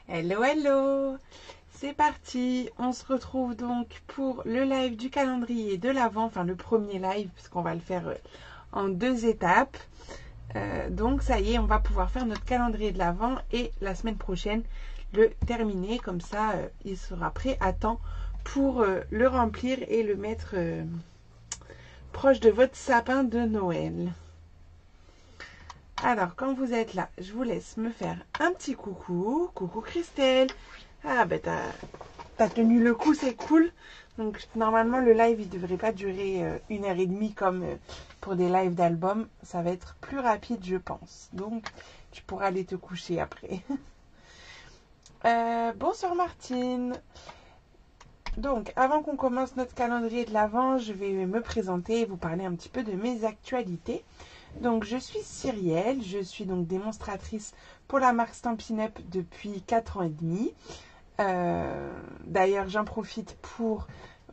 Hello, hello! C'est parti! On se retrouve donc pour le live du calendrier de l'Avent, enfin le premier live, puisqu'on va le faire en 2 étapes. Donc ça y est, on va pouvoir faire notre calendrier de l'Avent et la semaine prochaine le terminer. Comme ça, il sera prêt à temps pour le remplir et le mettre proche de votre sapin de Noël. Alors, quand vous êtes là, je vous laisse me faire un petit coucou. Coucou Christelle. Ah, ben t'as tenu le coup, c'est cool. Donc, normalement, le live, il ne devrait pas durer 1h30 comme pour des lives d'album. Ça va être plus rapide, je pense. Donc, tu pourras aller te coucher après. Bonsoir Martine. Donc, avant qu'on commence notre calendrier de l'Avent, je vais me présenter et vous parler un petit peu de mes actualités. Donc, je suis Cyrielle, je suis donc démonstratrice pour la marque Stampin' Up depuis 4 ans et demi. D'ailleurs, j'en profite pour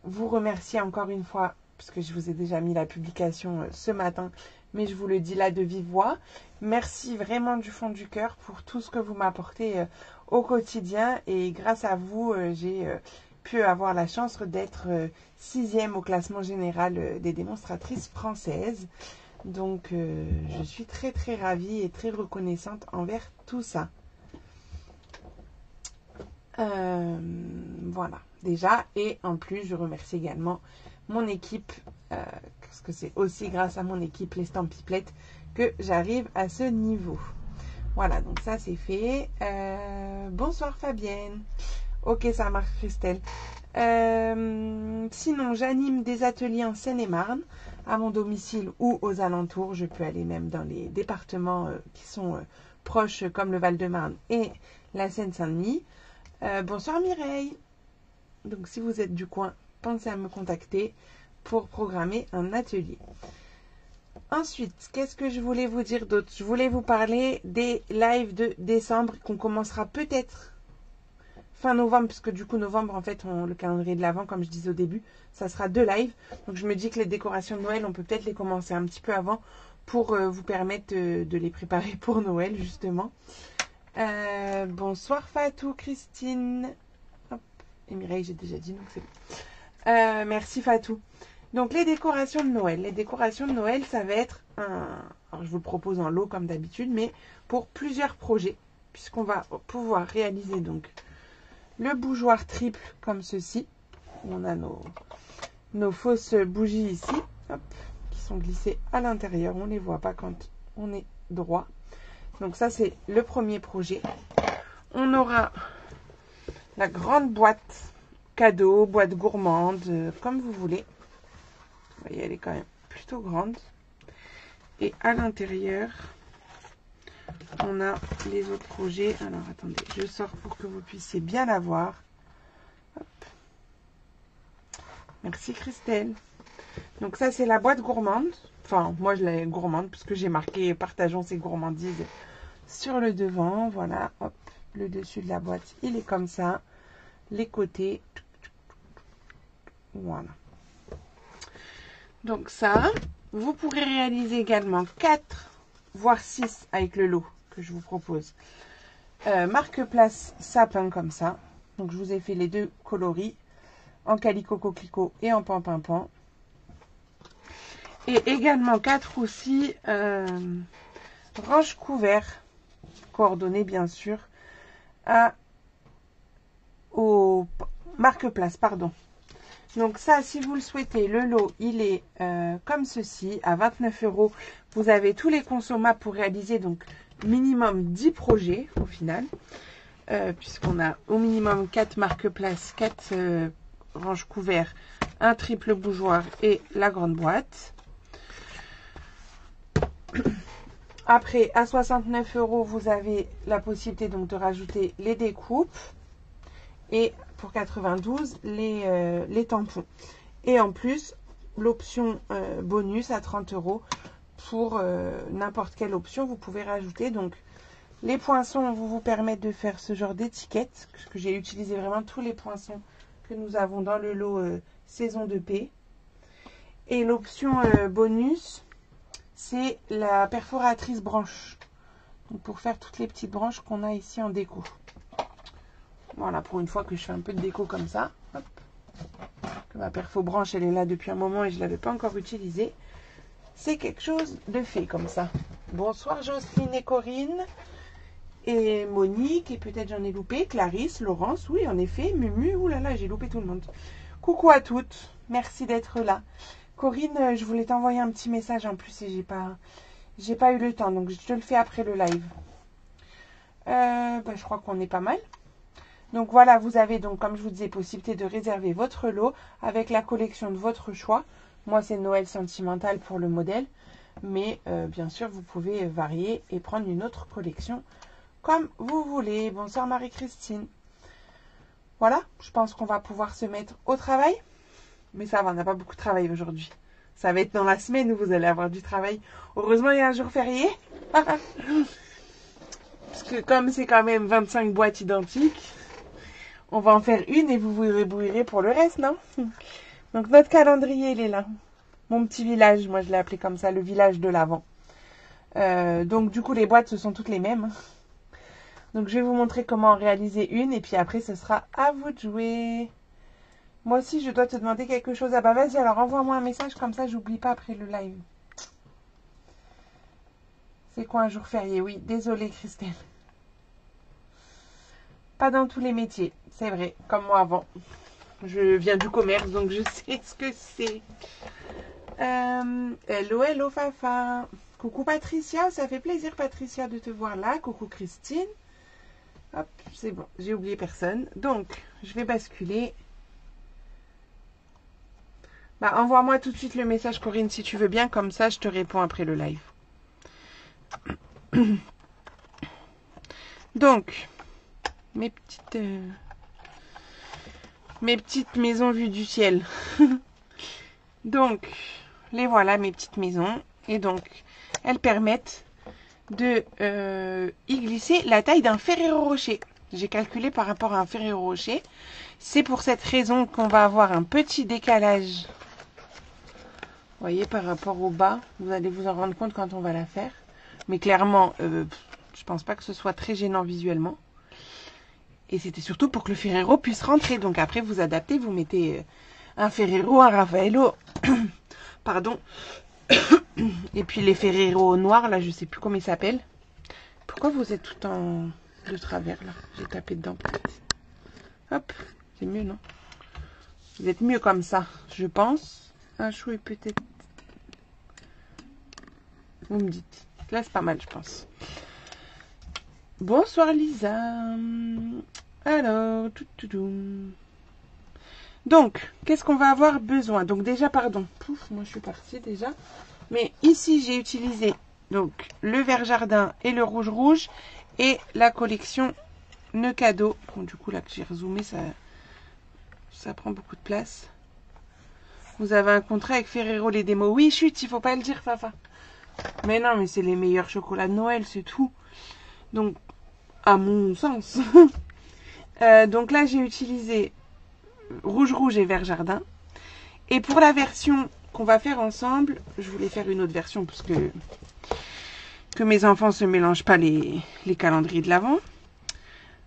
vous remercier encore une fois, puisque je vous ai déjà mis la publication ce matin, mais je vous le dis là de vive voix. Merci vraiment du fond du cœur pour tout ce que vous m'apportez au quotidien. Et grâce à vous, j'ai pu avoir la chance d'être 6e au classement général des démonstratrices françaises. Donc, je suis très très ravie et très reconnaissante envers tout ça. Voilà, déjà. Et en plus, je remercie également mon équipe, parce que c'est aussi grâce à mon équipe, les Stampiplettes, que j'arrive à ce niveau. Voilà, donc ça c'est fait. Bonsoir Fabienne. Ok, ça marche Christelle. Sinon, j'anime des ateliers en Seine-et-Marne, à mon domicile ou aux alentours. Je peux aller même dans les départements qui sont proches, comme le Val-de-Marne et la Seine-Saint-Denis. Bonsoir Mireille. Donc, si vous êtes du coin, pensez à me contacter pour programmer un atelier. Ensuite, qu'est-ce que je voulais vous dire d'autre? Je voulais vous parler des lives de décembre qu'on commencera peut-être fin novembre, puisque du coup novembre en fait le calendrier de l'Avent, comme je disais au début, ça sera 2 lives. Donc je me dis que les décorations de Noël, on peut peut-être les commencer un petit peu avant pour vous permettre de les préparer pour Noël justement. Bonsoir Fatou, Christine. Hop. Et Mireille, j'ai déjà dit, donc c'est bon. Merci Fatou. Donc les décorations de Noël. Les décorations de Noël, ça va être alors je vous le propose en lot comme d'habitude, mais pour plusieurs projets, puisqu'on va pouvoir réaliser donc le bougeoir triple comme ceci. On a nos fausses bougies ici, hop, qui sont glissées à l'intérieur. On ne les voit pas quand on est droit. Donc ça, c'est le premier projet. On aura la grande boîte cadeau, boîte gourmande, comme vous voulez. Vous voyez, elle est quand même plutôt grande. Et à l'intérieur, on a les autres projets. Alors, attendez, je sors pour que vous puissiez bien la voir. Hop. Merci Christelle. Donc ça, c'est la boîte gourmande. Enfin, moi, je l'ai gourmande puisque j'ai marqué « Partageons ces gourmandises » sur le devant. Voilà, hop, le dessus de la boîte, il est comme ça. Les côtés. Voilà. Donc ça, vous pourrez réaliser également 4, voire 6 avec le lot que je vous propose. Marque-place sapin comme ça. Donc je vous ai fait les 2 coloris en calicot coquelicot et en pan-pan-pan. Et également 4 aussi range couverts, coordonnés bien sûr, au marque-place, pardon. Donc ça, si vous le souhaitez, le lot, il est comme ceci, à 29 €. Vous avez tous les consommables pour réaliser, donc minimum 10 projets au final, puisqu'on a au minimum 4 marque-places, 4 ranges couverts, un triple bougeoir et la grande boîte. Après, à 69 €, vous avez la possibilité donc de rajouter les découpes et pour 92 les tampons. Et en plus, l'option bonus à 30 € pour n'importe quelle option, vous pouvez rajouter. Donc, les poinçons vont vous permettre de faire ce genre d'étiquette, parce que j'ai utilisé vraiment tous les poinçons que nous avons dans le lot saison de paix. Et l'option bonus, c'est la perforatrice branche. Donc pour faire toutes les petites branches qu'on a ici en déco. Voilà, pour une fois que je fais un peu de déco comme ça. Hop. Que ma perfo-branche, elle est là depuis un moment et je ne l'avais pas encore utilisée. C'est quelque chose de fait comme ça. Bonsoir Jocelyne et Corinne. Et Monique, et peut-être j'en ai loupé. Clarisse, Laurence, oui, en effet. Mumu, oulala, j'ai loupé tout le monde. Coucou à toutes. Merci d'être là. Corinne, je voulais t'envoyer un petit message en plus et j'ai pas eu le temps. Donc, je te le fais après le live. Je crois qu'on est pas mal. Donc voilà, vous avez donc, comme je vous disais, possibilité de réserver votre lot avec la collection de votre choix. Moi, c'est Noël sentimental pour le modèle. Mais bien sûr, vous pouvez varier et prendre une autre collection comme vous voulez. Bonsoir Marie-Christine. Voilà, je pense qu'on va pouvoir se mettre au travail. Mais ça va, on n'a pas beaucoup de travail aujourd'hui. Ça va être dans la semaine où vous allez avoir du travail. Heureusement, il y a un jour férié. Parce que comme c'est quand même 25 boîtes identiques, on va en faire une et vous vous débrouillerez pour le reste, non? Donc notre calendrier, il est là. Mon petit village, moi je l'ai appelé comme ça, le village de l'Avent. Donc du coup, les boîtes, ce sont toutes les mêmes. Donc je vais vous montrer comment en réaliser une et puis après, ce sera à vous de jouer. Moi aussi, je dois te demander quelque chose. Ah bah vas-y, alors envoie-moi un message comme ça, j'oublie pas après le live. C'est quoi un jour férié? Oui, désolée Christelle. Pas dans tous les métiers, c'est vrai, comme moi avant. Je viens du commerce, donc je sais ce que c'est. Hello, hello Fafa. Coucou Patricia, ça fait plaisir Patricia de te voir là. Coucou Christine. Hop, c'est bon, j'ai oublié personne. Donc, je vais basculer. Bah, envoie-moi tout de suite le message Corinne si tu veux bien, comme ça je te réponds après le live. Donc, mes petites maisons vues du ciel. Donc, les voilà mes petites maisons. Et donc, elles permettent de y glisser la taille d'un Ferrero Rocher. J'ai calculé par rapport à un Ferrero Rocher. C'est pour cette raison qu'on va avoir un petit décalage. Vous voyez, par rapport au bas, vous allez vous en rendre compte quand on va la faire. Mais clairement, je pense pas que ce soit très gênant visuellement. Et c'était surtout pour que le Ferrero puisse rentrer. Donc après, vous adaptez, vous mettez un Ferrero, un Raffaello. Pardon. Et puis les Ferrero noirs, là, je sais plus comment ils s'appellent. Pourquoi vous êtes tout en de travers, là? J'ai tapé dedans, peut-être. Hop, c'est mieux, non? Vous êtes mieux comme ça, je pense. Un chou est peut-être... Vous me dites. Là, c'est pas mal, je pense. Bonsoir, Lisa. Alors, donc, qu'est-ce qu'on va avoir besoin? Donc, déjà, pardon. Pouf, moi, je suis partie déjà. Mais ici, j'ai utilisé donc le vert jardin et le rouge et la collection nœud cadeau. Bon, du coup, là, que j'ai rezoomé, ça prend beaucoup de place. Vous avez un contrat avec Ferrero les démos. Oui, chut, il faut pas le dire, Fafa. Mais non, mais c'est les meilleurs chocolats de Noël, c'est tout. Donc, à mon sens. Donc là, j'ai utilisé rouge et vert jardin. Et pour la version qu'on va faire ensemble, je voulais faire une autre version parce que mes enfants se mélangent pas les calendriers de l'Avent.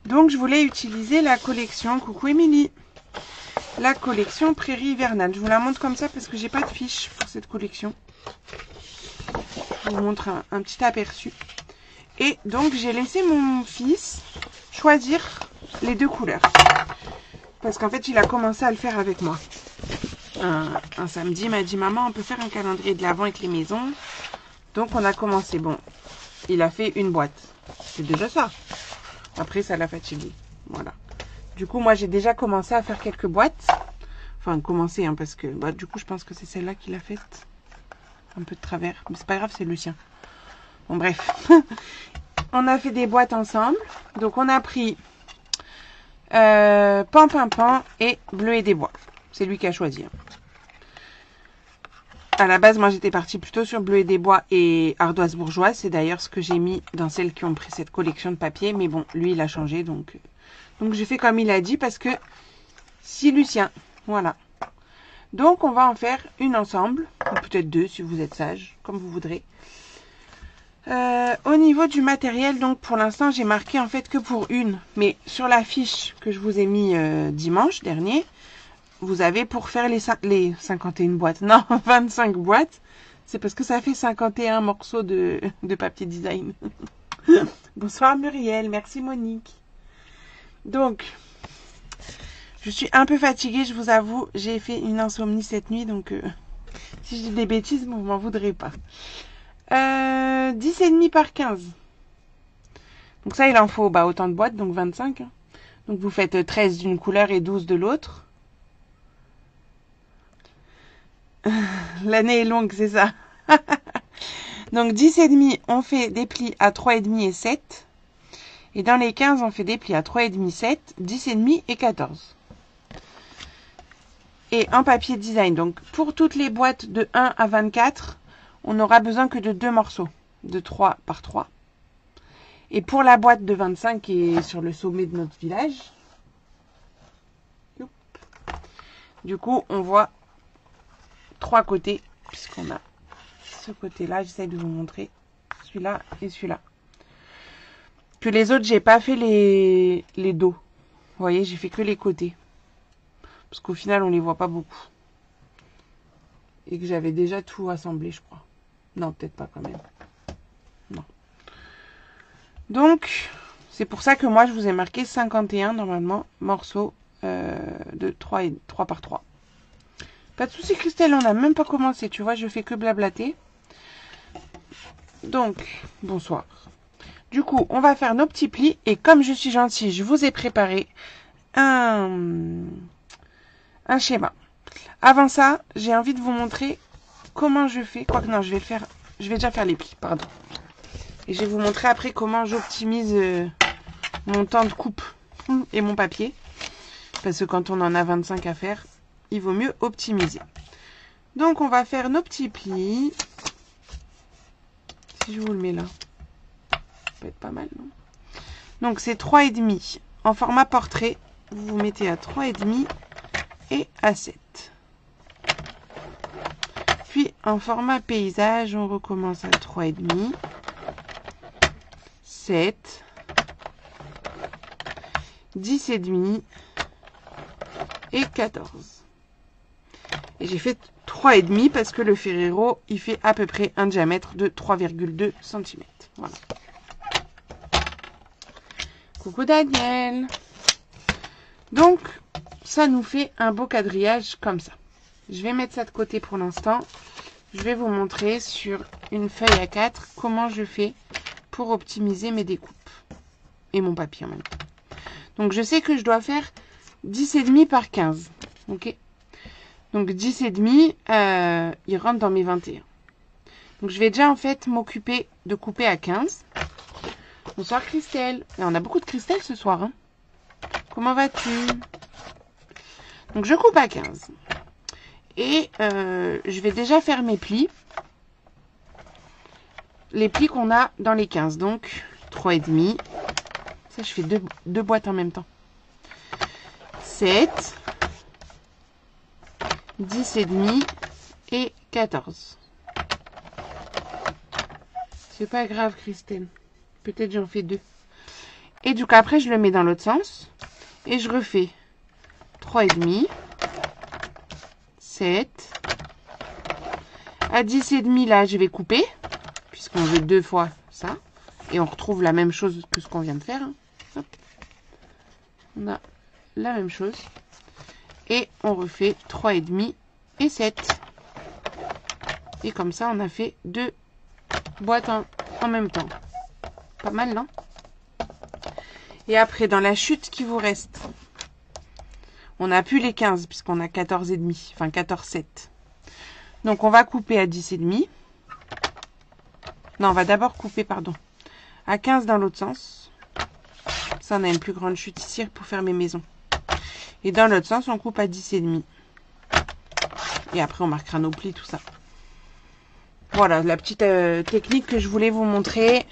Donc, je voulais utiliser la collection, coucou Émilie, la collection Prairie hivernale. Je vous la montre comme ça parce que j'ai pas de fiche pour cette collection. Je vous montre un petit aperçu. Et donc, j'ai laissé mon fils choisir les deux couleurs. Parce qu'en fait, il a commencé à le faire avec moi. Un samedi, il m'a dit, maman, on peut faire un calendrier de l'Avent avec les maisons. Donc, on a commencé. Bon, il a fait une boîte. C'est déjà ça. Après, ça l'a fatigué. Voilà. Du coup, moi, j'ai déjà commencé à faire quelques boîtes. Enfin, commencer, hein, parce que, bah, du coup, je pense que c'est celle-là qu'il a faite. Un peu de travers. Mais c'est pas grave, c'est le sien. Bon, bref. On a fait des boîtes ensemble. Donc, on a pris pan et bleu et des bois. C'est lui qui a choisi. À la base, moi, j'étais partie plutôt sur bleu et des bois et ardoise bourgeoise. C'est d'ailleurs ce que j'ai mis dans celles qui ont pris cette collection de papier. Mais bon, lui, il a changé. Donc j'ai fait comme il a dit parce que si Lucien. Voilà. Donc, on va en faire une ensemble. Ou peut-être deux si vous êtes sage, comme vous voudrez. Au niveau du matériel, donc pour l'instant, j'ai marqué en fait que pour une. Mais sur la fiche que je vous ai mis dimanche dernier, vous avez pour faire les 51 boîtes. Non, 25 boîtes. C'est parce que ça fait 51 morceaux de papier design. Bonsoir Muriel, merci Monique. Donc, je suis un peu fatiguée, je vous avoue. J'ai fait une insomnie cette nuit, donc si je dis des bêtises, vous m'en voudrez pas. 10,5 par 15. Donc ça, il en faut autant de boîtes, donc 25. Hein. Donc vous faites 13 d'une couleur et 12 de l'autre. L'année est longue, c'est ça. Donc 10,5, on fait des plis à 3,5 et 7. Et dans les 15, on fait des plis à 3,5, 7, 10,5 et 14. Et en papier design, donc pour toutes les boîtes de 1 à 24, on n'aura besoin que de 2 morceaux, de 3 par 3. Et pour la boîte de 25 qui est sur le sommet de notre village, du coup, on voit 3 côtés, puisqu'on a ce côté-là, j'essaie de vous montrer, celui-là et celui-là. Que les autres, j'ai pas fait les dos. Vous voyez, j'ai fait que les côtés. Parce qu'au final, on les voit pas beaucoup. Et que j'avais déjà tout assemblé, je crois. Non, peut-être pas quand même. Non. Donc, c'est pour ça que moi, je vous ai marqué 51, normalement, morceaux de 3 par 3. Pas de souci, Christelle, on n'a même pas commencé. Tu vois, je fais que blablater. Donc, bonsoir. Du coup, on va faire nos petits plis. Et comme je suis gentille, je vous ai préparé un schéma. Avant ça, j'ai envie de vous montrer comment je fais. Quoique non, je vais déjà faire les plis, pardon. Et je vais vous montrer après comment j'optimise mon temps de coupe et mon papier. Parce que quand on en a 25 à faire, il vaut mieux optimiser. Donc, on va faire nos petits plis. Si je vous le mets là, ça peut être pas mal, non? Donc, c'est 3,5 en format portrait. Vous vous mettez à 3,5 et à 7. Puis, en format paysage, on recommence à 3,5, 7, 10,5 et 14. Et j'ai fait 3,5 parce que le Ferrero, il fait à peu près un diamètre de 3,2 cm. Voilà. Coucou Daniel. Donc, ça nous fait un beau quadrillage comme ça. Je vais mettre ça de côté pour l'instant. Je vais vous montrer sur une feuille A4 comment je fais pour optimiser mes découpes. Et mon papier en même temps. Donc, je sais que je dois faire 10,5 par 15. Ok. Donc 10,5, il rentre dans mes 21. Donc je vais déjà en fait m'occuper de couper à 15. Bonsoir Christelle. Et on a beaucoup de Christelle ce soir. Hein. Comment vas-tu? Donc je coupe à 15. Et je vais déjà faire mes plis. Les plis qu'on a dans les 15. Donc 3,5. Ça, je fais deux boîtes en même temps. 7. 10,5 et 14. C'est pas grave, Christelle. Peut-être j'en fais 2. Et du coup, après, je le mets dans l'autre sens. Et je refais 3,5, 7. À 10,5, là, je vais couper. Puisqu'on veut 2 fois ça. Et on retrouve la même chose que ce qu'on vient de faire. Hein. Hop. On a la même chose. Et on refait 3,5 et 7. Et comme ça, on a fait 2 boîtes en même temps. Pas mal, non? Et après, dans la chute qui vous reste, on n'a plus les 15 puisqu'on a 14,5. Enfin, 14,7. Donc, on va couper à 10,5. Non, on va d'abord couper, pardon, à 15 dans l'autre sens. Ça, on a une plus grande chute ici pour faire mes maisons. Et dans l'autre sens, on coupe à 10,5. Et après, on marquera nos plis, tout ça. Voilà, la petite technique que je voulais vous montrer.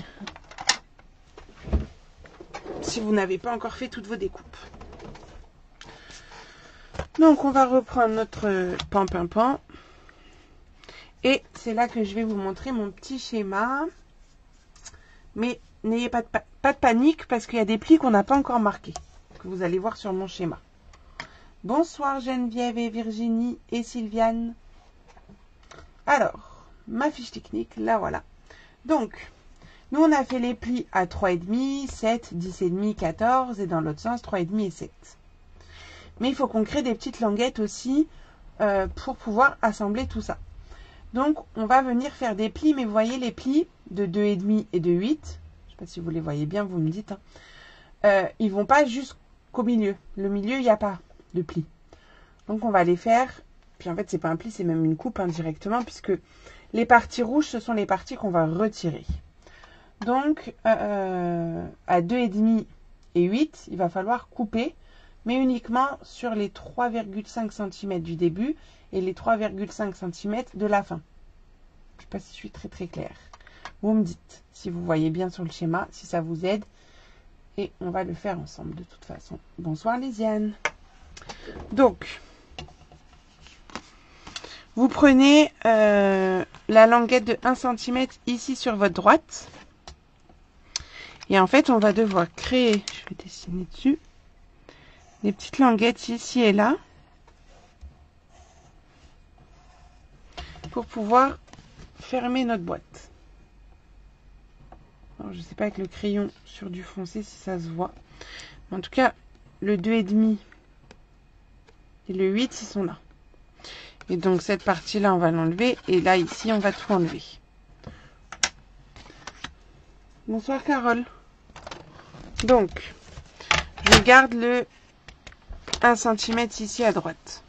Si vous n'avez pas encore fait toutes vos découpes. Donc, on va reprendre notre pan. Et c'est là que je vais vous montrer mon petit schéma. Mais n'ayez pas de panique parce qu'il y a des plis qu'on n'a pas encore marqués, que vous allez voir sur mon schéma. Bonsoir Geneviève et Virginie et Sylviane. Alors, ma fiche technique, là voilà. Donc, nous on a fait les plis à 3,5, 7, 10,5, 14 et dans l'autre sens 3,5 et 7. Mais il faut qu'on crée des petites languettes aussi pour pouvoir assembler tout ça. Donc, on va venir faire des plis, mais vous voyez les plis de 2,5 et de 8. Je ne sais pas si vous les voyez bien, vous me dites. Ils vont pas jusqu'au milieu. Le milieu, il n'y a pas de plis. Donc, on va les faire. Puis en fait, c'est pas un pli, c'est même une coupe indirectement, puisque les parties rouges, ce sont les parties qu'on va retirer. Donc, à 2,5 et 8, il va falloir couper, mais uniquement sur les 3,5 cm du début et les 3,5 cm de la fin. Je ne sais pas si je suis très très claire. Vous me dites si vous voyez bien sur le schéma, si ça vous aide. Et on va le faire ensemble de toute façon. Bonsoir Lésiane. Donc, vous prenez la languette de 1 cm ici sur votre droite. Et en fait, on va devoir créer, je vais dessiner dessus, des petites languettes ici et là. Pour pouvoir fermer notre boîte. Alors, je ne sais pas avec le crayon sur du foncé si ça se voit. Mais en tout cas, le 2,5 et le 8, ils sont là. Et donc, cette partie-là, on va l'enlever. Et là, ici, on va tout enlever. Bonsoir, Carole. Donc, je garde le 1 cm ici à droite.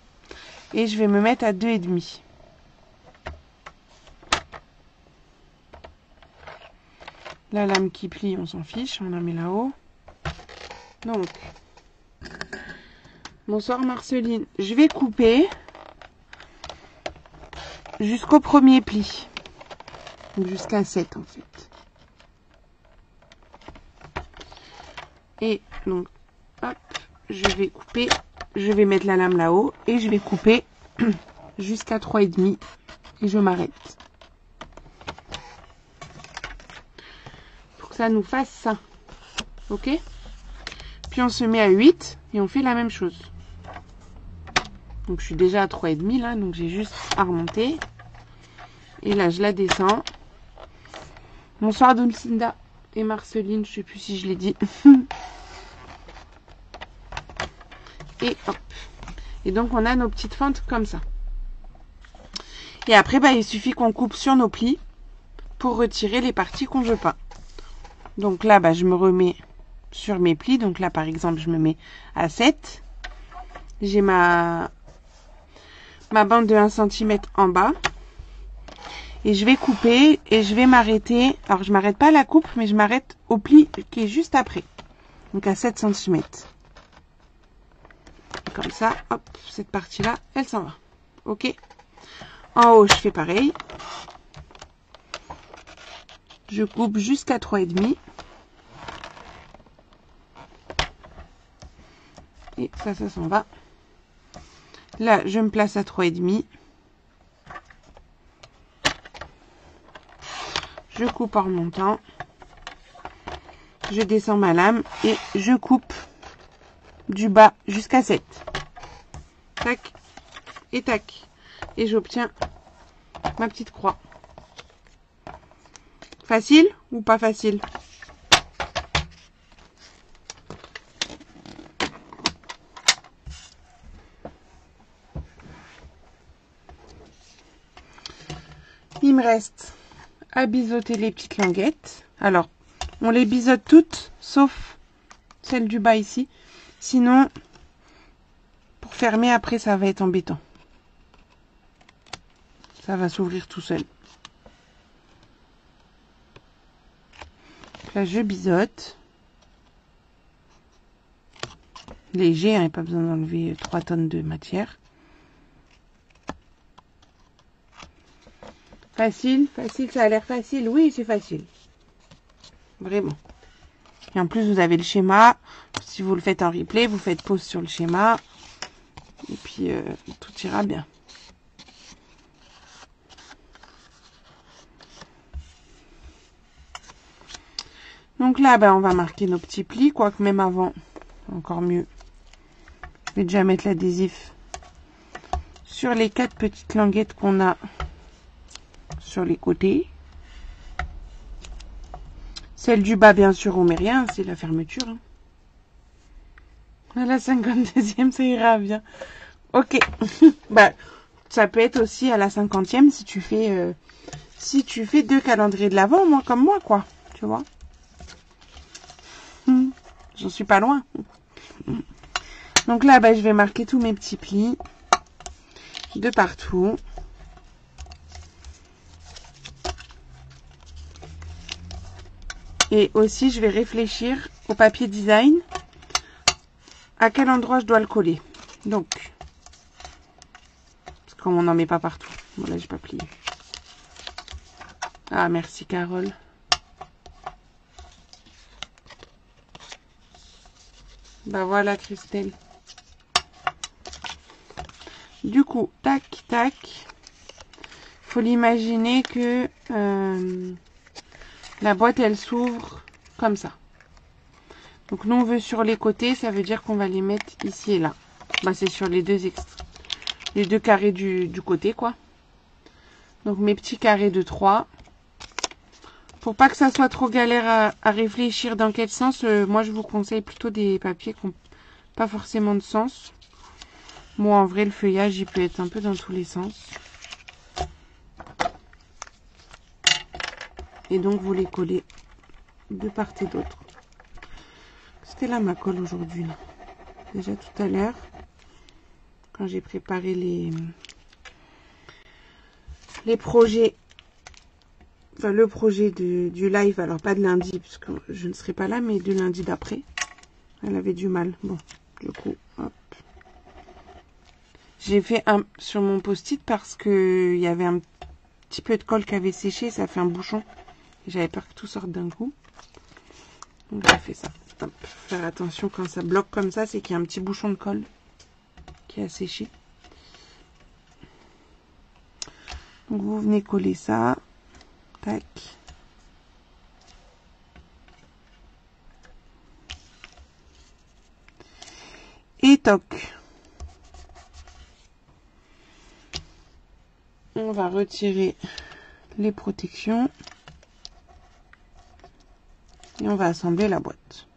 Et je vais me mettre à 2,5. La lame qui plie, on s'en fiche, on la met là-haut. Donc, bonsoir Marceline. Je vais couper jusqu'au premier pli. Donc jusqu'à 7 en fait. Et donc, hop, je vais couper, je vais mettre la lame là-haut et je vais couper jusqu'à 3,5 et je m'arrête. Ça nous fasse ça. Ok? Puis on se met à 8 et on fait la même chose. Donc je suis déjà à 3,5 là, donc j'ai juste à remonter. Et là je la descends. Bonsoir Dulcinda et Marceline, je sais plus si je l'ai dit. Et hop. Et donc on a nos petites fentes comme ça. Et après bah, il suffit qu'on coupe sur nos plis pour retirer les parties qu'on veut pas. Donc là, bah, je me remets sur mes plis. Donc là, par exemple, je me mets à 7. J'ai ma bande de 1 cm en bas. Et je vais couper et je vais m'arrêter. Alors, je m'arrête pas à la coupe, mais je m'arrête au pli qui est juste après. Donc à 7 cm. Comme ça, hop, cette partie-là, elle s'en va. Ok. En haut, je fais pareil. Je coupe jusqu'à 3,5. Et ça s'en va. Là, je me place à 3,5. Je coupe en remontant. Je descends ma lame et je coupe du bas jusqu'à 7. Tac et tac. Et j'obtiens ma petite croix. Facile ou pas facile? Il me reste à biseauter les petites languettes. Alors, on les biseaute toutes, sauf celle du bas ici. Sinon, pour fermer après, ça va être embêtant. Ça va s'ouvrir tout seul. Là, je biseaute. Léger, hein, pas besoin d'enlever 3 tonnes de matière. Facile, facile, ça a l'air facile. Oui, c'est facile. Vraiment. Et en plus, vous avez le schéma. Si vous le faites en replay, vous faites pause sur le schéma. Et puis, tout ira bien. Donc là, ben, on va marquer nos petits plis, quoique même avant, encore mieux. Je vais déjà mettre l'adhésif sur les 4 petites languettes qu'on a sur les côtés. Celle du bas, bien sûr, on met rien, c'est la fermeture. Hein. À la 52e, ça ira bien. Ok. Bah, ça peut être aussi à la 50e si tu fais 2 calendriers de l'Avent, moi, comme moi, quoi. Tu vois. J'en suis pas loin. Donc là, bah, je vais marquer tous mes petits plis de partout. Et aussi, je vais réfléchir au papier design à quel endroit je dois le coller. Donc, parce qu'on n'en met pas partout. Voilà, j'ai pas plié. Ah, merci Carole. Bah voilà Christelle. Du coup, tac, tac. Faut l'imaginer que la boîte, elle s'ouvre comme ça. Donc nous, on veut sur les côtés, ça veut dire qu'on va les mettre ici et là. Bah, c'est sur les deux carrés du côté, quoi. Donc mes petits carrés de 3. Pour pas que ça soit trop galère à réfléchir dans quel sens, moi je vous conseille plutôt des papiers qui n'ont pas forcément de sens. Moi en vrai le feuillage il peut être un peu dans tous les sens. Et donc vous les collez de part et d'autre. C'était là ma colle aujourd'hui. Déjà tout à l'heure, quand j'ai préparé les projets. Enfin, le projet du live, alors pas de lundi, puisque je ne serai pas là, mais de lundi d'après. Elle avait du mal. Bon, du coup, hop. J'ai fait un sur mon post-it parce que il y avait un petit peu de colle qui avait séché, ça fait un bouchon. J'avais peur que tout sorte d'un coup. Donc j'ai fait ça. Hop. Faire attention quand ça bloque comme ça, c'est qu'il y a un petit bouchon de colle qui a séché. Donc vous venez coller ça. Tac. Et toc. On va retirer les protections. Et on va assembler la boîte.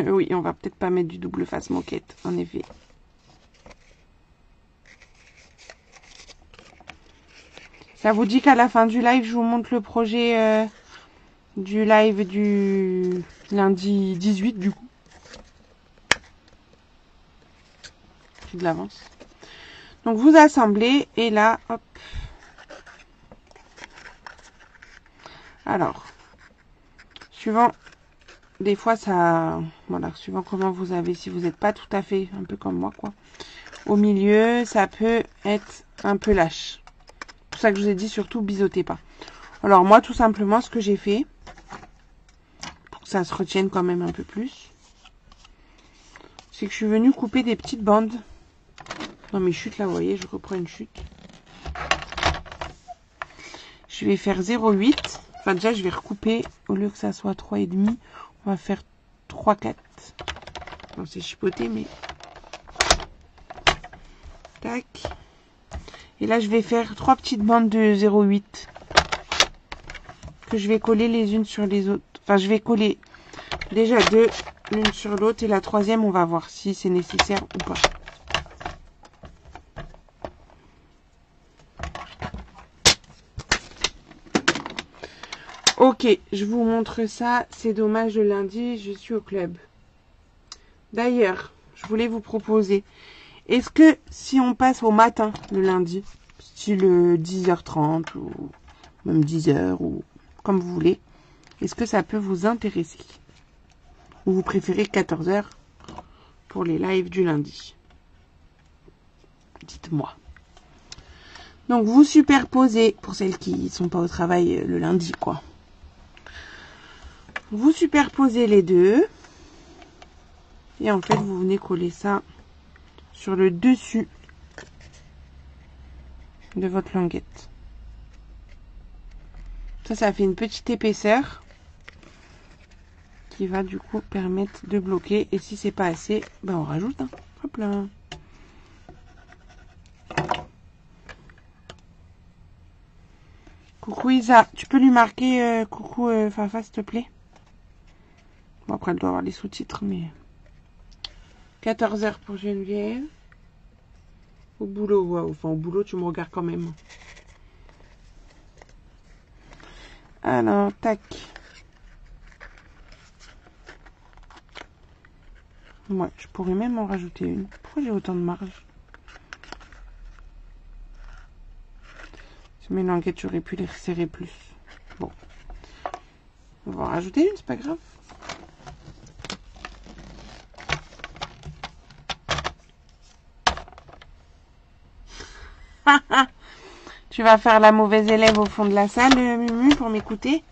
Oui, on va peut-être pas mettre du double face moquette, en effet. Ça vous dit qu'à la fin du live, je vous montre le projet du live du lundi 18, du coup. J'ai de l'avance. Donc, vous assemblez, et là, hop. Alors, suivant... Des fois, ça... Voilà, suivant comment vous avez, si vous n'êtes pas tout à fait un peu comme moi, quoi. Au milieu, ça peut être un peu lâche. C'est pour ça que je vous ai dit, surtout, biseautez pas. Alors, moi, tout simplement, ce que j'ai fait, pour que ça se retienne quand même un peu plus, c'est que je suis venue couper des petites bandes. Dans mes chutes, là, vous voyez, je reprends une chute. Je vais faire 0,8. Enfin, déjà, je vais recouper, au lieu que ça soit 3,5. On va faire 3, 4. Bon, c'est chipoté, mais... Tac. Et là, je vais faire 3 petites bandes de 0,8. Que je vais coller les unes sur les autres. Enfin, je vais coller déjà 2 l'une sur l'autre. Et la troisième, on va voir si c'est nécessaire ou pas. Ok, je vous montre ça. C'est dommage, le lundi, je suis au club. D'ailleurs, je voulais vous proposer, est-ce que si on passe au matin le lundi, style 10h30 ou même 10h ou comme vous voulez, est-ce que ça peut vous intéresser? Ou vous préférez 14h pour les lives du lundi? Dites-moi. Donc vous superposez, pour celles qui ne sont pas au travail le lundi, quoi. Vous superposez les deux. Et en fait, vous venez coller ça sur le dessus de votre languette. Ça fait une petite épaisseur qui va du coup permettre de bloquer. Et si c'est pas assez, ben on rajoute. Hein. Hop là. Coucou Isa, tu peux lui marquer coucou Fafa s'il te plaît. Bon après elle doit avoir les sous-titres mais... 14h pour Geneviève. Au boulot, ouais, enfin au boulot tu me regardes quand même. Alors, tac. Ouais, je pourrais même en rajouter une. Pourquoi j'ai autant de marge? Sur mes languettes, j'aurais pu les resserrer plus. Bon. On va en rajouter une, c'est pas grave. Tu vas faire la mauvaise élève au fond de la salle, Mumu, pour m'écouter?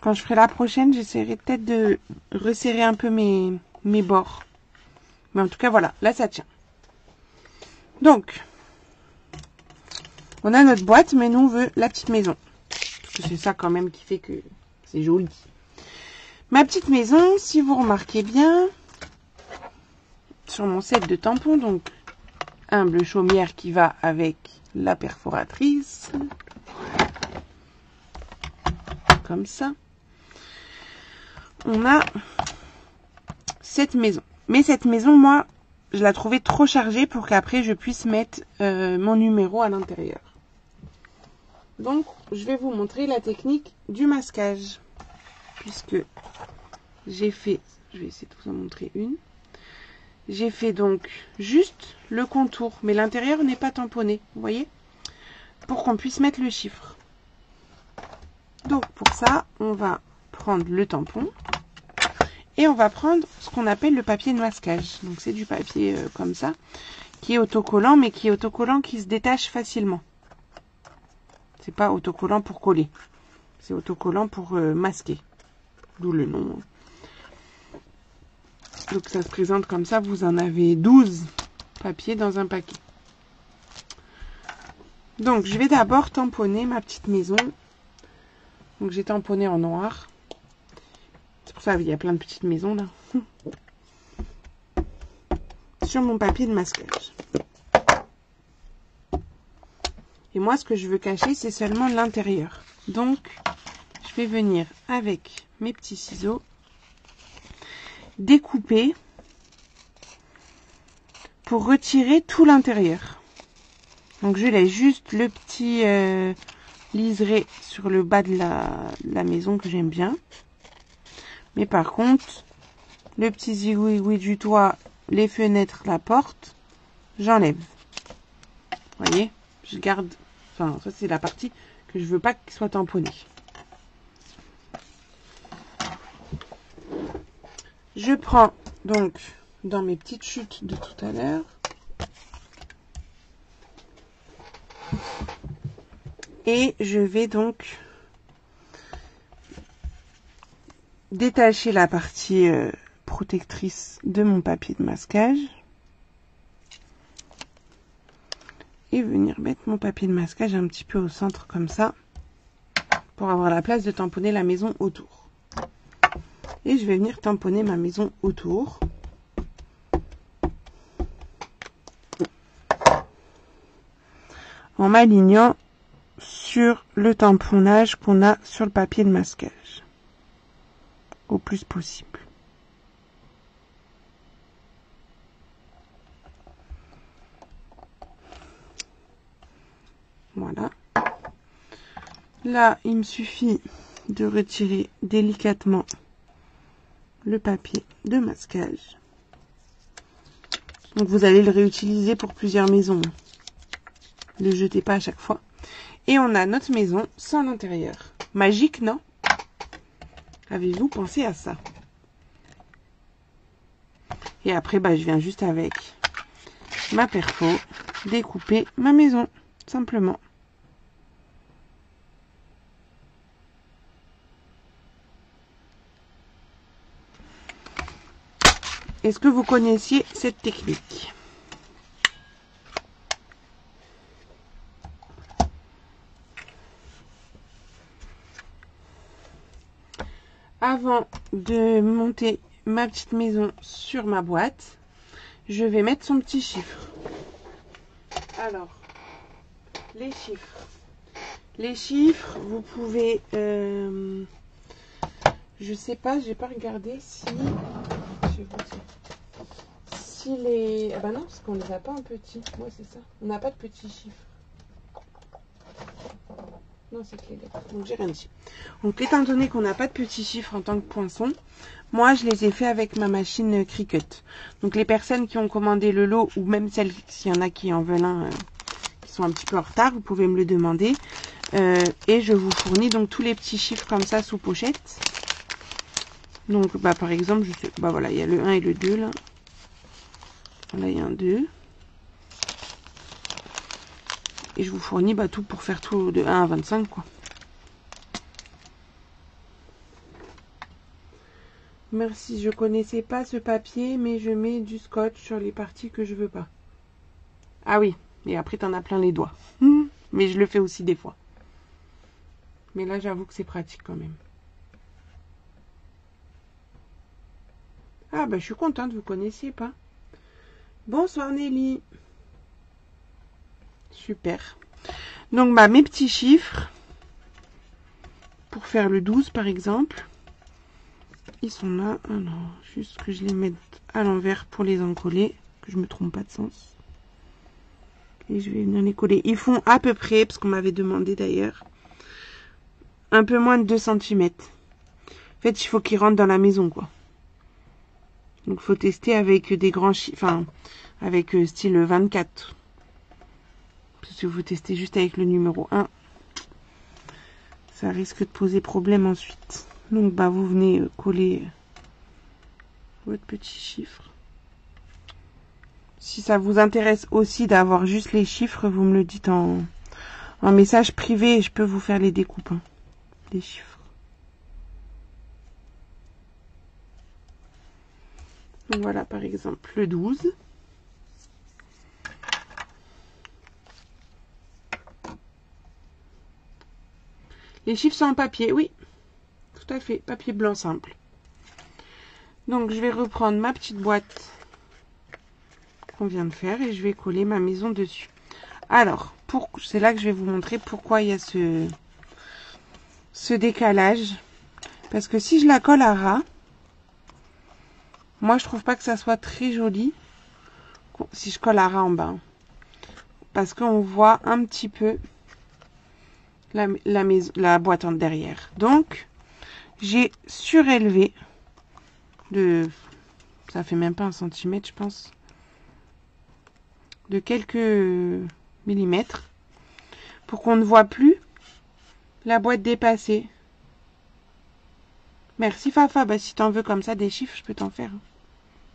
Quand je ferai la prochaine, j'essaierai peut-être de resserrer un peu mes bords. Mais en tout cas, voilà, là ça tient. Donc, on a notre boîte, mais nous on veut la petite maison. Parce que c'est ça quand même qui fait que c'est joli. Ma petite maison, si vous remarquez bien, sur mon set de tampons, donc un bleu chaumière qui va avec la perforatrice. Comme ça. On a cette maison. Mais cette maison, moi, je la trouvais trop chargée pour qu'après je puisse mettre mon numéro à l'intérieur. Donc, je vais vous montrer la technique du masquage. Puisque j'ai fait, je vais essayer de vous en montrer une. J'ai fait donc juste le contour, mais l'intérieur n'est pas tamponné, vous voyez, pour qu'on puisse mettre le chiffre. Donc pour ça, on va prendre le tampon et on va prendre ce qu'on appelle le papier de masquage. Donc c'est du papier comme ça, qui est autocollant, mais qui est autocollant qui se détache facilement. C'est pas autocollant pour coller, c'est autocollant pour masquer, d'où le nom. Donc ça se présente comme ça, vous en avez 12 papiers dans un paquet. Donc je vais d'abord tamponner ma petite maison. Donc j'ai tamponné en noir. C'est pour ça qu'il y a plein de petites maisons là. Sur mon papier de masquage. Et moi ce que je veux cacher c'est seulement l'intérieur. Donc je vais venir avec mes petits ciseaux découper pour retirer tout l'intérieur. Donc je laisse juste le petit liseré sur le bas de la maison que j'aime bien. Mais par contre, le petit zigouigoui du toit, les fenêtres, la porte, j'enlève. Vous voyez, je garde, enfin ça c'est la partie que je veux pas qu'il soit tamponné. Je prends donc dans mes petites chutes de tout à l'heure et je vais donc détacher la partie protectrice de mon papier de masquage et venir mettre mon papier de masquage un petit peu au centre comme ça pour avoir la place de tamponner la maison autour. Et je vais venir tamponner ma maison autour. En m'alignant sur le tamponnage qu'on a sur le papier de masquage. Au plus possible. Voilà. Là, il me suffit de retirer délicatement le papier de masquage. Donc vous allez le réutiliser pour plusieurs maisons. Ne le jetez pas à chaque fois. Et on a notre maison sans l'intérieur. Magique, non? Avez-vous pensé à ça? Et après, bah, je viens juste avec ma perfo, découper ma maison, simplement. Est-ce que vous connaissiez cette technique? Avant de monter ma petite maison sur ma boîte, je vais mettre son petit chiffre. Alors, les chiffres. Les chiffres, vous pouvez... je sais pas, j'ai pas regardé si... Je vais vous dire. Si les... Ah bah non, parce qu'on les a pas en petit. Ouais, c'est ça. On n'a pas de petits chiffres. Non, c'est que les lettres. Donc, j'ai rien dit. Donc, étant donné qu'on n'a pas de petits chiffres en tant que poinçon, moi, je les ai fait avec ma machine Cricut. Donc, les personnes qui ont commandé le lot, ou même s'il y en a qui en veulent un, qui sont un petit peu en retard, vous pouvez me le demander. Et je vous fournis donc tous les petits chiffres comme ça sous pochette. Donc, bah, par exemple, je sais, bah voilà, il y a le 1 et le 2 là. Là, il y a un 2. Et je vous fournis bah, tout pour faire tout de 1 à 25, quoi. Merci, je connaissais pas ce papier, mais je mets du scotch sur les parties que je veux pas. Ah oui, et après t'en as plein les doigts. Mais je le fais aussi des fois. Mais là, j'avoue que c'est pratique quand même. Ah bah je suis contente, vous connaissiez pas. Bonsoir Nelly. Super. Donc bah mes petits chiffres, pour faire le 12 par exemple, ils sont là. Alors, juste que je les mette à l'envers pour les encoller, que je me trompe pas de sens. Et je vais venir les coller. Ils font à peu près, parce qu'on m'avait demandé d'ailleurs, un peu moins de 2 cm. En fait, il faut qu'ils rentrent dans la maison, quoi. Donc, il faut tester avec des grands chiffres, enfin, avec style 24. Parce que vous testez juste avec le numéro 1, ça risque de poser problème ensuite. Donc, bah, vous venez coller votre petit chiffre. Si ça vous intéresse aussi d'avoir juste les chiffres, vous me le dites en message privé et je peux vous faire les découpes, hein, des chiffres. Donc voilà, par exemple, le 12. Les chiffres sont en papier, oui, tout à fait, papier blanc simple. Donc, je vais reprendre ma petite boîte qu'on vient de faire et je vais coller ma maison dessus. Alors, c'est là que je vais vous montrer pourquoi il y a ce décalage. Parce que si je la colle à ras, moi, je trouve pas que ça soit très joli si je colle à ras en bas. Parce qu'on voit un petit peu la boîte en derrière. Donc, j'ai surélevé de... Ça fait même pas 1 centimètre, je pense. De quelques millimètres. Pour qu'on ne voit plus la boîte dépassée. Merci Fafa. Bah, si t'en veux comme ça des chiffres, je peux t'en faire.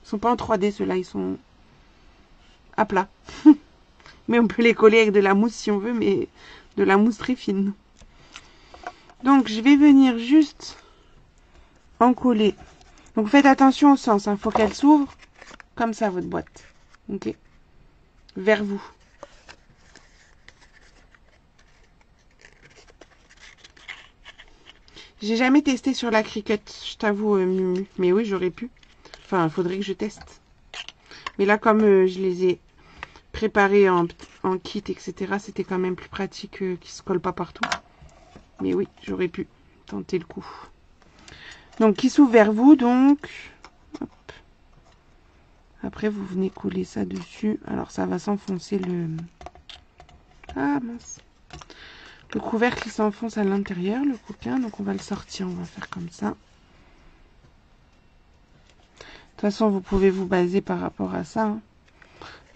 Ils sont pas en 3D ceux-là, ils sont à plat. Mais on peut les coller avec de la mousse si on veut, mais de la mousse très fine. Donc je vais venir juste en coller. Donc faites attention au sens, il faut qu'elle s'ouvre comme ça votre boîte. Ok. Vers vous. J'ai jamais testé sur la Cricut, je t'avoue, Mumu. Mais oui, j'aurais pu. Enfin, il faudrait que je teste. Mais là, comme je les ai préparés en kit, etc., c'était quand même plus pratique qu'ils se collent pas partout. Mais oui, j'aurais pu tenter le coup. Donc, qui s'ouvre vers vous, donc. Hop. Après, vous venez coller ça dessus. Alors, ça va s'enfoncer le... Ah, mince. Le couvercle, il s'enfonce à l'intérieur, le coquin. Donc, on va le sortir. On va faire comme ça. De toute façon, vous pouvez vous baser par rapport à ça. Hein.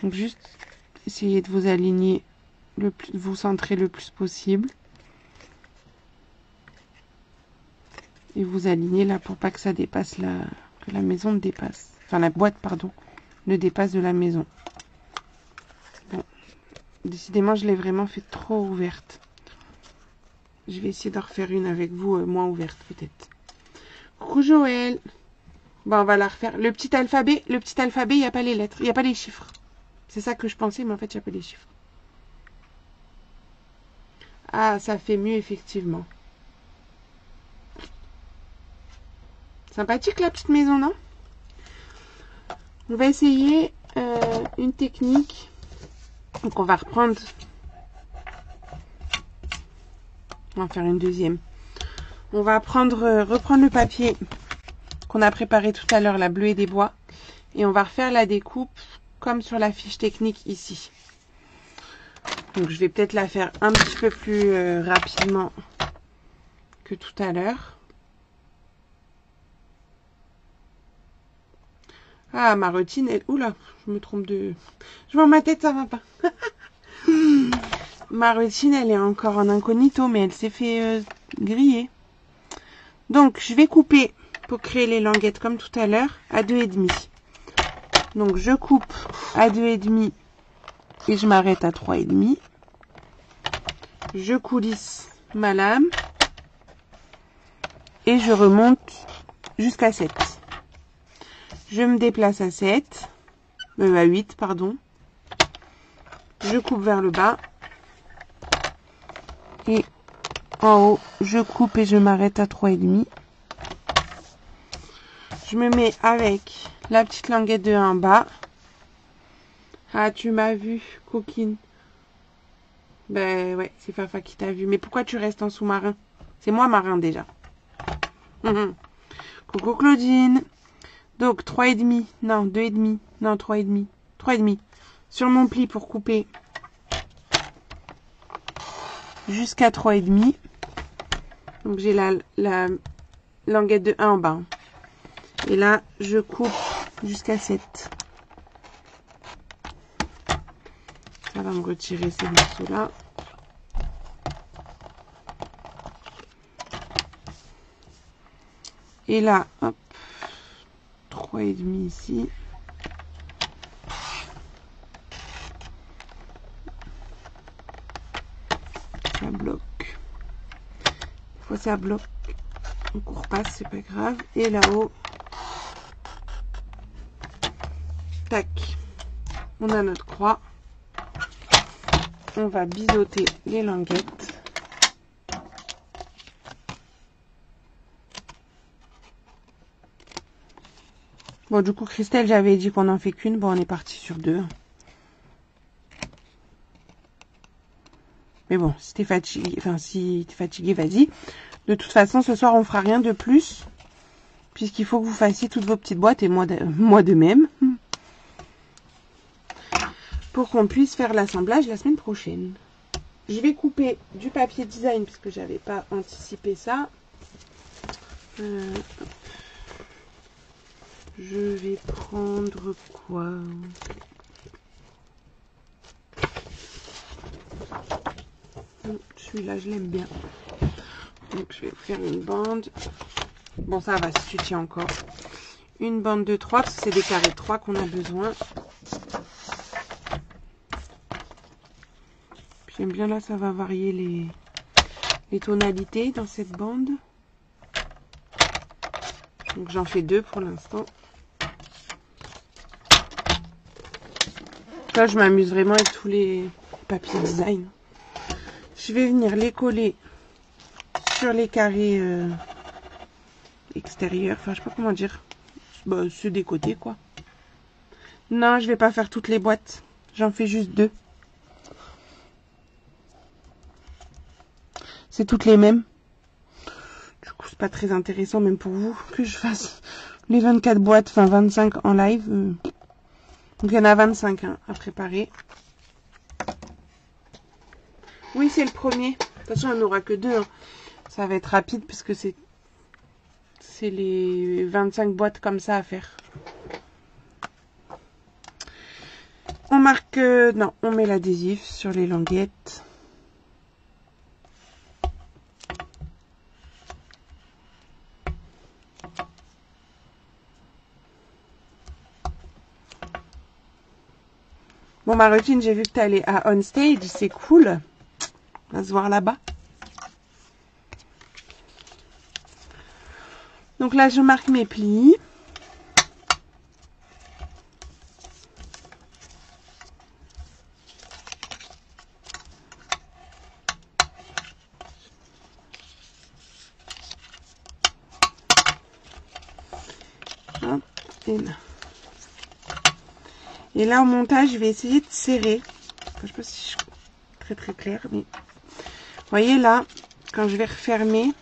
Donc, juste essayez de vous aligner, vous centrer le plus possible. Et vous alignez là pour pas que ça dépasse que la maison ne dépasse. Enfin, la boîte, pardon, ne dépasse de la maison. décidément, je l'ai vraiment fait trop ouverte. Je vais essayer d'en refaire une avec vous, moins ouverte peut-être. Coucou Joël. Bon, on va la refaire. Le petit alphabet, il n'y a pas les lettres, il n'y a pas les chiffres. C'est ça que je pensais, mais en fait, il n'y a pas les chiffres. Ah, ça fait mieux, effectivement. Sympathique, la petite maison, non? On va essayer une technique. Donc, on va reprendre. On va en faire une deuxième. On va reprendre le papier qu'on a préparé tout à l'heure, la bleuée des bois. Et on va refaire la découpe comme sur la fiche technique ici. Donc, je vais peut-être la faire un petit peu plus rapidement que tout à l'heure. Ah, ma routine, elle... Oula, je me trompe de... Je vois ma tête, ça va pas. Ma routine, elle est encore en incognito, mais elle s'est fait griller. Donc, je vais couper pour créer les languettes comme tout à l'heure à 2,5. Donc, je coupe à 2,5 et je m'arrête à 3,5. Je coulisse ma lame et je remonte jusqu'à 7. Je me déplace à 7, à 8, pardon. Je coupe vers le bas. Et en haut, je coupe et je m'arrête à 3,5. Je me mets avec la petite languette de 1 en bas. Ah, tu m'as vu, coquine. Ben ouais, c'est Fafa qui t'a vu. Mais pourquoi tu restes en sous-marin? C'est moi marin déjà. Coucou Claudine. Donc 3,5, non 2,5, non 3,5, 3,5 sur mon pli pour couper jusqu'à 3,5. Donc j'ai la languette de 1 en bas. Et là, je coupe jusqu'à 7. Ça va me retirer ces morceaux-là. Et là, hop, 3,5 ici. Ça bloque. Des fois, ça bloque. Donc, on repasse, c'est pas grave. Et là-haut, tac, on a notre croix. On va biseauter les languettes. Bon, du coup, Christelle, j'avais dit qu'on n'en fait qu'une. Bon, on est parti sur 2. Mais bon, si t'es fatigué, vas-y. De toute façon, ce soir, on fera rien de plus. Puisqu'il faut que vous fassiez toutes vos petites boîtes et moi de même. Pour qu'on puisse faire l'assemblage la semaine prochaine. Je vais couper du papier design puisque j'avais pas anticipé ça. Je vais prendre quoi? Celui-là, je l'aime bien. Donc, je vais vous faire une bande. Bon, ça va si tu tiens encore. Une bande de 3, parce que c'est des carrés de 3 qu'on a besoin. Puis j'aime bien là, ça va varier les tonalités dans cette bande. Donc j'en fais 2 pour l'instant. Là, je m'amuse vraiment avec tous les papiers design. Je vais venir les coller sur les carrés extérieurs. Enfin, je sais pas comment dire. Bah, ceux des côtés, quoi. Non, je vais pas faire toutes les boîtes. J'en fais juste 2. C'est toutes les mêmes. Du coup, c'est pas très intéressant, même pour vous, que je fasse les 24 boîtes, enfin 25 en live. Donc, il y en a 25 hein, à préparer. Oui, c'est le premier. De toute façon, il n'y en aura que 2. Hein. Ça va être rapide, puisque c'est les 25 boîtes comme ça à faire. On marque... non, on met l'adhésif sur les languettes. Bon, Marotine, j'ai vu que tu allais à On Stage. C'est cool. On va se voir là-bas. Donc là, je marque mes plis. Hop, et là, au montage, je vais essayer de serrer. Enfin, je sais pas si je suis très très clair, mais vous voyez là, quand je vais refermer,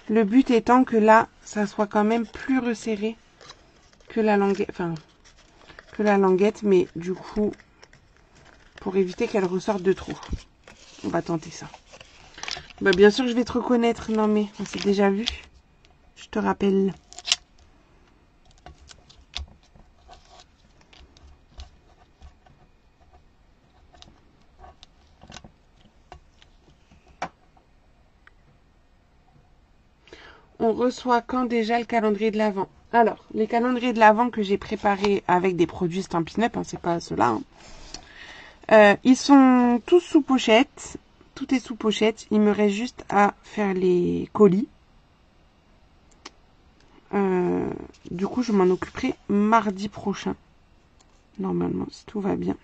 le but étant que là, ça soit quand même plus resserré que la languette, enfin, que la languette, mais du coup, pour éviter qu'elle ressorte de trop. On va tenter ça. Bah, bien sûr, je vais te reconnaître. Non, mais on s'est déjà vu. Je te rappelle. On reçoit quand déjà le calendrier de l'Avent? Alors, les calendriers de l'Avent que j'ai préparés avec des produits Stampin' Up, hein, c'est pas ceux-là. Hein. Ils sont tous sous pochette. Tout est sous pochette. Il me reste juste à faire les colis. Du coup, je m'en occuperai mardi prochain. Normalement, si tout va bien.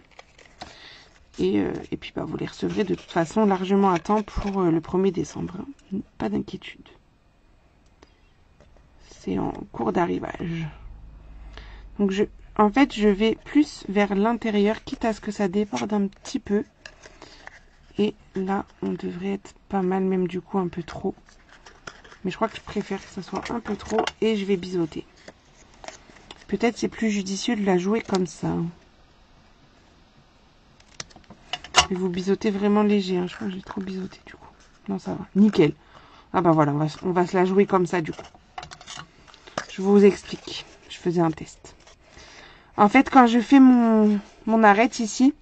Et puis, bah, vous les recevrez de toute façon largement à temps pour le 1er décembre. Hein. Pas d'inquiétude. C'est en cours d'arrivage. Donc, en fait, je vais plus vers l'intérieur, quitte à ce que ça déborde un petit peu. Et là, on devrait être pas mal, même du coup un peu trop. Mais je crois que je préfère que ça soit un peu trop et je vais biseauter. Peut-être c'est plus judicieux de la jouer comme ça. Et vous biseautez vraiment léger. Hein. Je crois que j'ai trop biseauté du coup. Non, ça va. Nickel. Ah bah voilà, on va se la jouer comme ça du coup. Je vous explique. Je faisais un test. En fait, quand je fais mon arête ici,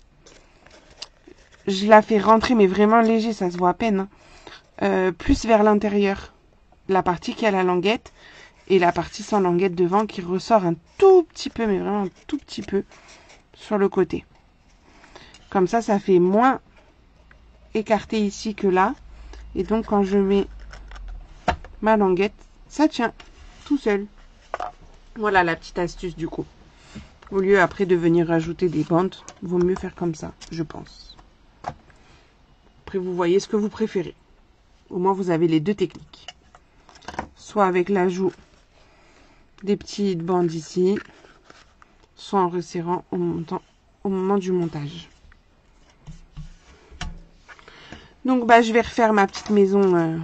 je la fais rentrer, mais vraiment léger, ça se voit à peine. Hein. Plus vers l'intérieur. La partie qui a la languette et la partie sans languette devant qui ressort un tout petit peu, mais vraiment un tout petit peu sur le côté. Comme ça, ça fait moins écarté ici que là. Et donc, quand je mets ma languette, ça tient tout seul. Voilà la petite astuce du coup. Au lieu après de venir rajouter des bandes, vaut mieux faire comme ça, je pense. Après, vous voyez ce que vous préférez. Au moins, vous avez les deux techniques. Soit avec l'ajout des petites bandes ici, soit en resserrant au moment du montage. Donc, bah, je vais refaire ma petite maison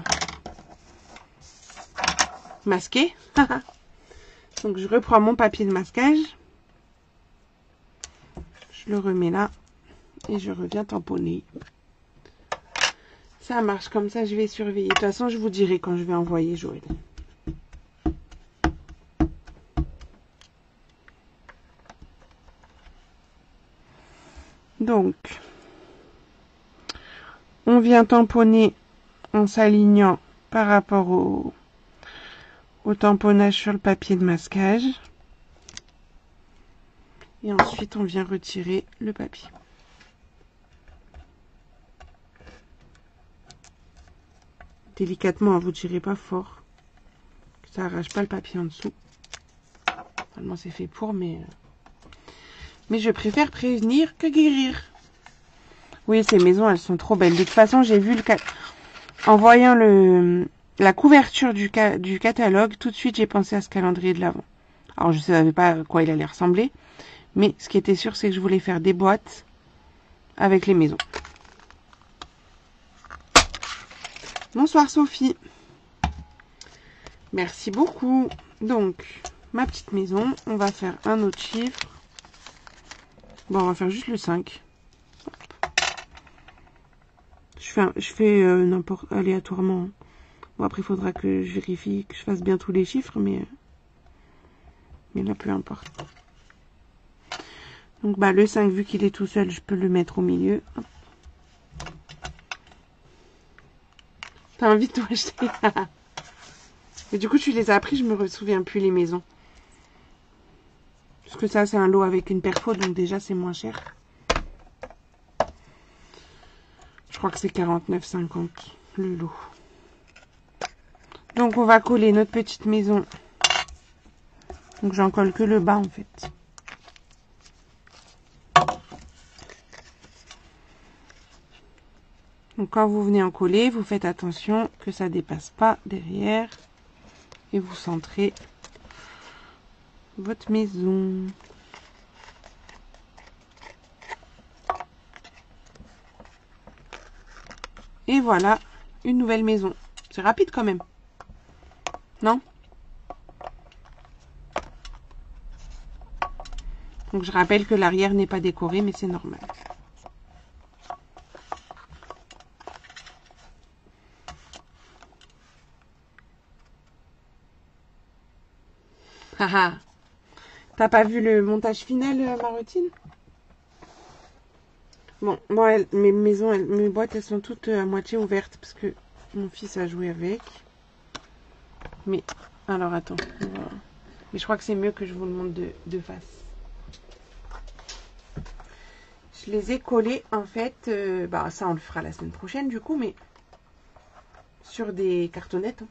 masquée. Donc, je reprends mon papier de masquage. Je le remets là et je reviens tamponner. Ça marche comme ça, je vais surveiller. De toute façon, je vous dirai quand je vais envoyer Joël. Donc, on vient tamponner en s'alignant par rapport au tamponnage sur le papier de masquage. Et ensuite, on vient retirer le papier. Délicatement, vous ne tirez pas fort. Que ça arrache pas le papier en dessous. Normalement, c'est fait pour, mais je préfère prévenir que guérir. Oui, ces maisons, elles sont trop belles. De toute façon, j'ai vu en voyant la couverture du catalogue, tout de suite, j'ai pensé à ce calendrier de l'Avent. Alors, je ne savais pas à quoi il allait ressembler. Mais ce qui était sûr, c'est que je voulais faire des boîtes avec les maisons. Bonsoir Sophie. Merci beaucoup. Donc, ma petite maison, on va faire un autre chiffre. Bon, on va faire juste le 5. Je fais n'importe aléatoirement. Bon, après, il faudra que je vérifie, que je fasse bien tous les chiffres, mais là, peu importe. Donc, bah, le 5, vu qu'il est tout seul, je peux le mettre au milieu. T'as envie de tout acheter? Et du coup, tu les as appris, je me souviens plus les maisons. Parce que ça, c'est un lot avec une perfo, donc déjà, c'est moins cher. crois que c'est 49,50 le lot. Donc on va coller notre petite maison. Donc j'en colle que le bas en fait. Donc quand vous venez en coller, vous faites attention que ça dépasse pas derrière. Et vous centrez votre maison. Et voilà, une nouvelle maison. C'est rapide quand même. Non? Donc je rappelle que l'arrière n'est pas décoré, mais c'est normal. Haha. T'as pas vu le montage final, Marotine? Bon, moi, mes maisons, mes boîtes, elles sont toutes à moitié ouvertes parce que mon fils a joué avec. Mais, alors attends. Mais je crois que c'est mieux que je vous le montre de face. Je les ai collés, en fait, bah ça on le fera la semaine prochaine du coup, mais sur des cartonnettes. Hein.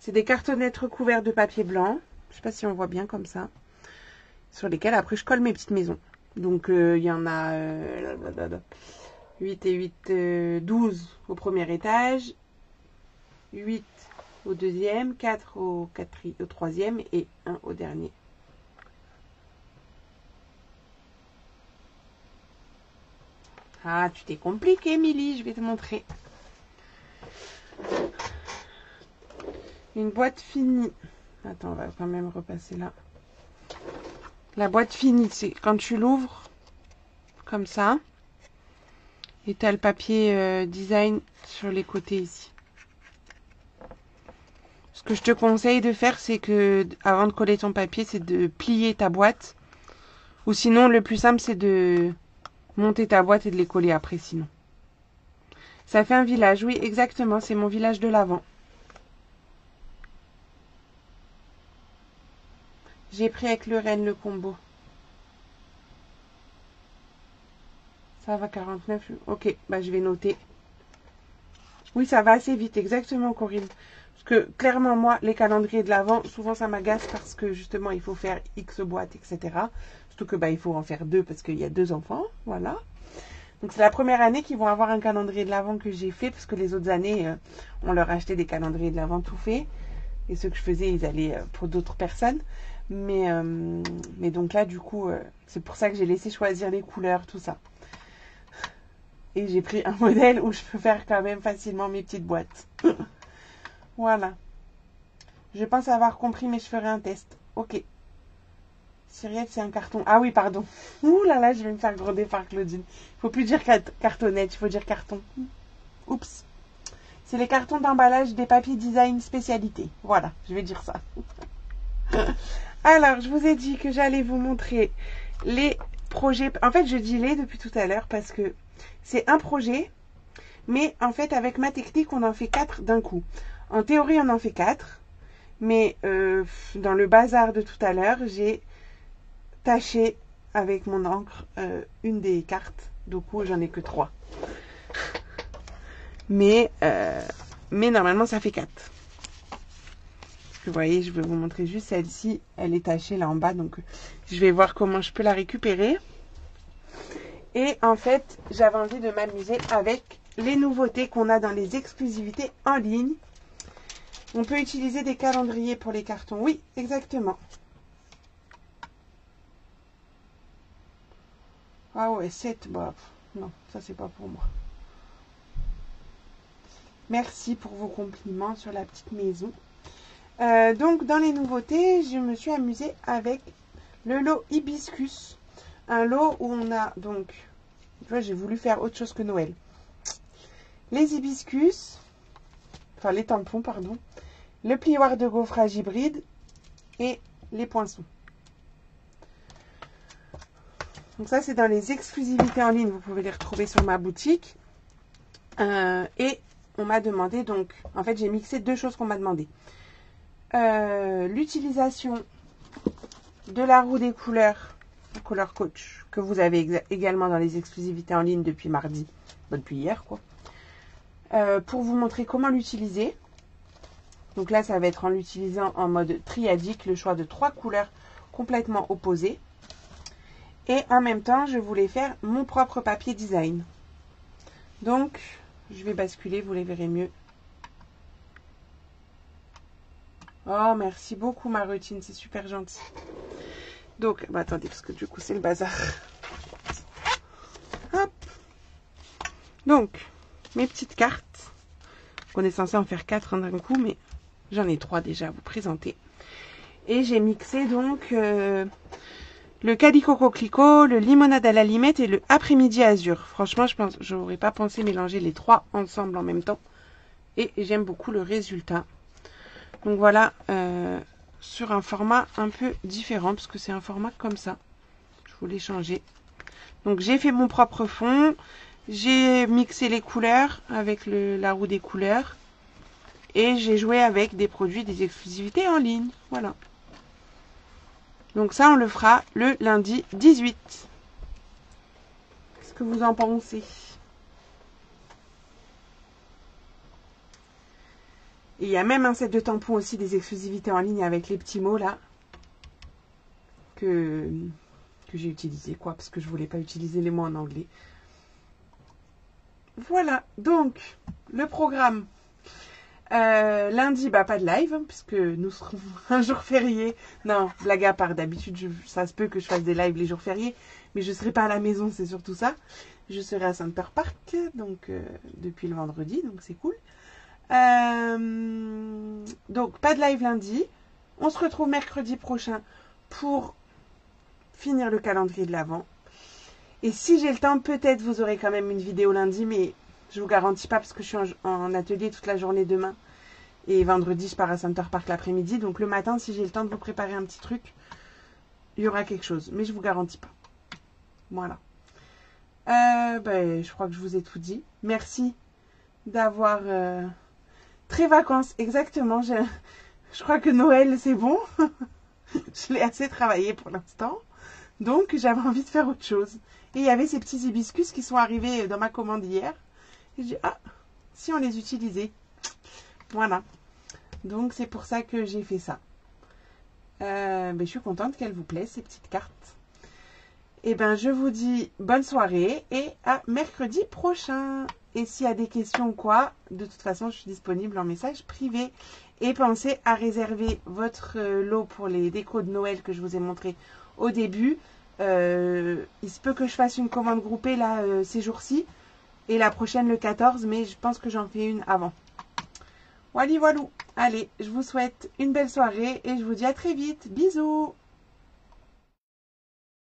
C'est des cartonnettes recouvertes de papier blanc. Je sais pas si on voit bien comme ça. Sur lesquelles après je colle mes petites maisons. Donc il y en a 8 et 8, 12 au premier étage, 8 au deuxième, 4 au troisième et 1 au dernier. Ah, tu t'es compliqué, Émilie, je vais te montrer. Une boîte finie. Attends, on va quand même repasser là. La boîte finie, c'est quand tu l'ouvres comme ça. Et tu as le papier design sur les côtés ici. Ce que je te conseille de faire, c'est que avant de coller ton papier, c'est de plier ta boîte. Ou sinon, le plus simple, c'est de monter ta boîte et de les coller après sinon. Ça fait un village, oui, exactement, c'est mon village de l'avant. J'ai pris avec le Rennes le combo. Ça va 49. Ok, bah je vais noter. Oui, ça va assez vite, exactement Corinne. Parce que clairement, moi, les calendriers de l'avant, souvent ça m'agace parce que justement, il faut faire X boîtes, etc. Surtout que bah il faut en faire 2 parce qu'il y a 2 enfants, voilà. Donc c'est la première année qu'ils vont avoir un calendrier de l'avant que j'ai fait parce que les autres années, on leur achetait des calendriers de l'avant tout faits. Et ceux que je faisais, ils allaient pour d'autres personnes. Mais donc là, du coup, c'est pour ça que j'ai laissé choisir les couleurs, tout ça. Et j'ai pris un modèle où je peux faire quand même facilement mes petites boîtes. Voilà. Je pense avoir compris, mais je ferai un test. Ok. Cyrielle, c'est un carton. Ah oui, pardon. Ouh là là, je vais me faire gronder par Claudine. Il faut plus dire cartonnette, il faut dire carton. Oups. C'est les cartons d'emballage des papiers design spécialité. Voilà, je vais dire ça. Alors, je vous ai dit que j'allais vous montrer les projets. En fait, je dis les depuis tout à l'heure parce que c'est un projet. Mais en fait, avec ma technique, on en fait 4 d'un coup. En théorie, on en fait 4. Mais dans le bazar de tout à l'heure, j'ai taché avec mon encre une des cartes. Du coup, j'en ai que 3. Mais normalement, ça fait 4. Vous voyez, je vais vous montrer juste celle-ci. Elle est tachée là en bas. Donc, je vais voir comment je peux la récupérer. Et en fait, j'avais envie de m'amuser avec les nouveautés qu'on a dans les exclusivités en ligne. On peut utiliser des calendriers pour les cartons. Oui, exactement. Ah ouais, 7, bah, non, ça c'est pas pour moi. Merci pour vos compliments sur la petite maison. Donc, dans les nouveautés, je me suis amusée avec le lot hibiscus. Un lot où on a donc, tu vois, j'ai voulu faire autre chose que Noël. Les hibiscus, enfin les tampons, pardon, le plioir de gaufrage hybride et les poinçons. Donc ça, c'est dans les exclusivités en ligne. Vous pouvez les retrouver sur ma boutique. Et on m'a demandé, donc, en fait, j'ai mixé 2 choses qu'on m'a demandé. L'utilisation de la roue des couleurs, Color Coach, que vous avez également dans les exclusivités en ligne depuis mardi depuis hier, quoi. Pour vous montrer comment l'utiliser. Donc là, ça va être en l'utilisant en mode triadique, le choix de 3 couleurs complètement opposées. Et en même temps, je voulais faire mon propre papier design. Donc, je vais basculer, vous les verrez mieux. Oh, merci beaucoup ma routine, c'est super gentil. Donc, bah, attendez, parce que du coup, c'est le bazar. Hop. Donc, mes petites cartes. On est censé en faire 4 d'un coup, mais j'en ai 3 déjà à vous présenter. Et j'ai mixé donc le calico coquelicot, le limonade à la limette et le après-midi azur. Franchement, je n'aurais pas pensé mélanger les 3 ensemble en même temps. Et j'aime beaucoup le résultat. Donc voilà, sur un format un peu différent, parce que c'est un format comme ça. Je voulais changer. Donc j'ai fait mon propre fond. J'ai mixé les couleurs avec la roue des couleurs. Et j'ai joué avec des produits, des exclusivités en ligne. Voilà. Donc ça, on le fera le lundi 18. Qu'est-ce que vous en pensez? Et il y a même un set de tampons aussi, des exclusivités en ligne avec les petits mots là. Que j'ai utilisé, quoi, parce que je voulais pas utiliser les mots en anglais. Voilà, donc, le programme. Lundi, bah, pas de live, hein, puisque nous serons un jour férié. Non, blague à part, d'habitude, ça se peut que je fasse des lives les jours fériés, mais je ne serai pas à la maison, c'est surtout ça. Je serai à Center Park, donc depuis le vendredi, donc c'est cool. Donc, pas de live lundi. On se retrouve mercredi prochain pour finir le calendrier de l'Avent. Et si j'ai le temps, peut-être vous aurez quand même une vidéo lundi, mais je vous garantis pas parce que je suis en atelier toute la journée demain. Et vendredi, je pars à Center Park l'après-midi. Donc le matin, si j'ai le temps de vous préparer un petit truc, il y aura quelque chose. Mais je vous garantis pas. Voilà. Je crois que je vous ai tout dit. Merci d'avoir... Très vacances, exactement. Je crois que Noël, c'est bon. Je l'ai assez travaillé pour l'instant. Donc, j'avais envie de faire autre chose. Et il y avait ces petits hibiscus qui sont arrivés dans ma commande hier. Et j'ai dit, ah, si on les utilisait. Voilà. Donc, c'est pour ça que j'ai fait ça. Je suis contente qu'elles vous plaisent, ces petites cartes. Et je vous dis bonne soirée et à mercredi prochain. Et s'il y a des questions ou quoi, de toute façon, je suis disponible en message privé. Et pensez à réserver votre lot pour les décos de Noël que je vous ai montré au début. Il se peut que je fasse une commande groupée là ces jours-ci. Et la prochaine le 14, mais je pense que j'en fais une avant. Voilà, voilà. Allez, je vous souhaite une belle soirée et je vous dis à très vite. Bisous!